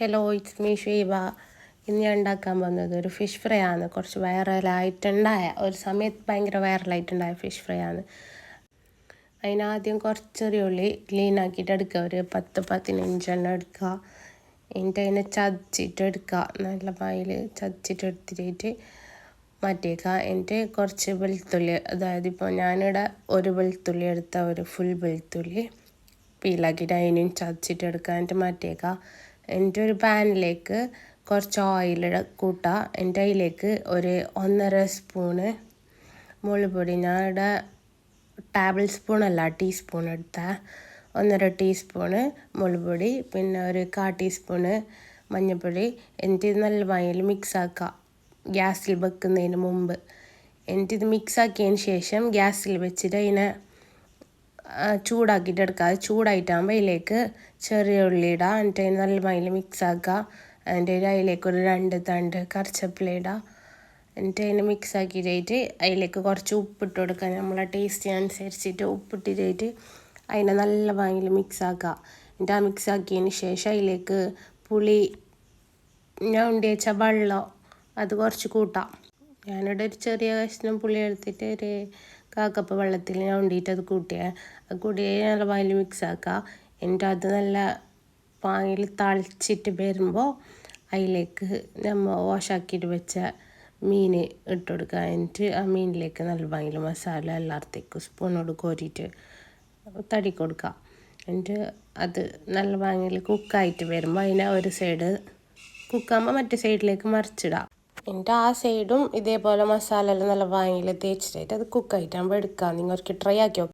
Hello, it's me Sheeba. ഇന്ന് ഞാൻ ഉണ്ടാക്കാൻ പോകുന്നത് ഒരു ഫിഷ് ഫ്രൈ ആണ്. കുറച്ച് വൈറലായിട്ടുണ്ടായ ഒരു സമയത്ത് ഭയങ്കര വൈറലായിട്ടുണ്ടായ ഫിഷ് ഫ്രൈ ആണ്. അതിനാദ്യം കുറച്ച് ചെറിയ ഉള്ളി ക്ലീൻ ആക്കിയിട്ട് എടുക്കുക. ഒരു 10-15 എടുക്കുക. എന്നിട്ട് അതിനെ ചതച്ചിട്ടെടുക്കുക. നല്ല പായിൽ ചതച്ചിട്ടെടുത്തിട്ട് മാറ്റിയേക്കുക. എന്നിട്ട് കുറച്ച് വെളുത്തുള്ളി, അതായത് ഇപ്പോൾ ഞാനിവിടെ ഒരു വെളുത്തുള്ളി എടുത്ത ഒരു ഫുൾ വെളുത്തുള്ളി പീലാക്കിയിട്ട് അതിനും ചതച്ചിട്ടെടുക്കുക. എന്നിട്ട് മാറ്റിയേക്കുക. എന്നിട്ട് ഒരു പാനിലേക്ക് കുറച്ച് ഓയിൽ കൂട്ടുക. എന്നിട്ട് അതിലേക്ക് ഒരു 1.5 സ്പൂണ് മുളക് പൊടി, ഞാനിവിടെ ടേബിൾ സ്പൂണല്ല ടീസ്പൂൺ എടുത്ത 1.5 ടീസ്പൂണ് മുളക് പൊടി, പിന്നെ ഒരു 1/4 ടീസ്പൂണ് മഞ്ഞൾപ്പൊടി. എന്നിട്ട് ഇത് നല്ല വായിൽ മിക്സ് ആക്കുക ഗ്യാസിൽ വെക്കുന്നതിന് മുമ്പ്. എന്നിട്ട് ഇത് മിക്സ് ആക്കിയതിന് ശേഷം ഗ്യാസിൽ വെച്ചിട്ട് അതിനെ ചൂടാക്കിയിട്ട് എടുക്കുക. അത് ചൂടായിട്ടാകുമ്പോൾ അതിലേക്ക് ചെറിയ ഉള്ളി ഇടുക. എന്നിട്ട് അതിന് നല്ല മയിൽ മിക്സ് ആക്കുക. അതിൻ്റെ അതിലേക്ക് ഒരു 2 തണ്ട് കറിവേപ്പില ഇടുക. എന്നിട്ട് അതിന് മിക്സ് ആക്കിയിട്ട് അതിലേക്ക് കുറച്ച് ഉപ്പിട്ട് കൊടുക്കുക. നമ്മളെ ടേസ്റ്റിനനുസരിച്ചിട്ട് ഉപ്പിട്ടിട്ട് അതിനെ നല്ല മയിൽ മിക്സ് ആക്കുക. എന്നിട്ട് ആ മിക്സ് ആക്കിയതിന് ശേഷം അതിലേക്ക് പുളി ഞാൻ ഉണ്ടി വെച്ച വെള്ളം അത് കുറച്ച് കൂട്ടാം. ഞാനിവിടെ ഒരു ചെറിയ കഷ്ണം പുളി എടുത്തിട്ട് ഒരു 1/4 കപ്പ് വെള്ളത്തിൽ ഞാൻ ഉണ്ടിയിട്ട് അത് കൂട്ടി നല്ല വായിൽ മിക്സ് ആക്കുക. എന്നിട്ട് അത് നല്ല പാങ്ങിൽ തളിച്ചിട്ട് വരുമ്പോൾ അതിലേക്ക് നമ്മൾ വാഷാക്കിയിട്ട് വെച്ച മീൻ ഇട്ട് കൊടുക്കുക. എന്നിട്ട് ആ മീനിലേക്ക് നല്ല വായിൽ മസാല എല്ലായിടത്തേക്കും സ്പൂണോട് കോരിയിട്ട് തടി കൊടുക്കുക. എന്നിട്ട് അത് നല്ല വാങ്ങിൽ കുക്കായിട്ട് വരുമ്പോൾ അതിനെ ഒരു സൈഡ് കുക്കാകുമ്പോൾ മറ്റേ സൈഡിലേക്ക് മറിച്ചിടാം. എന്നിട്ട് ആ സൈഡും ഇതേപോലെ മസാല എല്ലാം നല്ല വാങ്ങിൽ തേച്ചിട്ടായിട്ട് അത് കുക്കായിട്ടാകുമ്പോൾ എടുക്കാം. നിങ്ങൾക്ക് ട്രൈ ആക്കി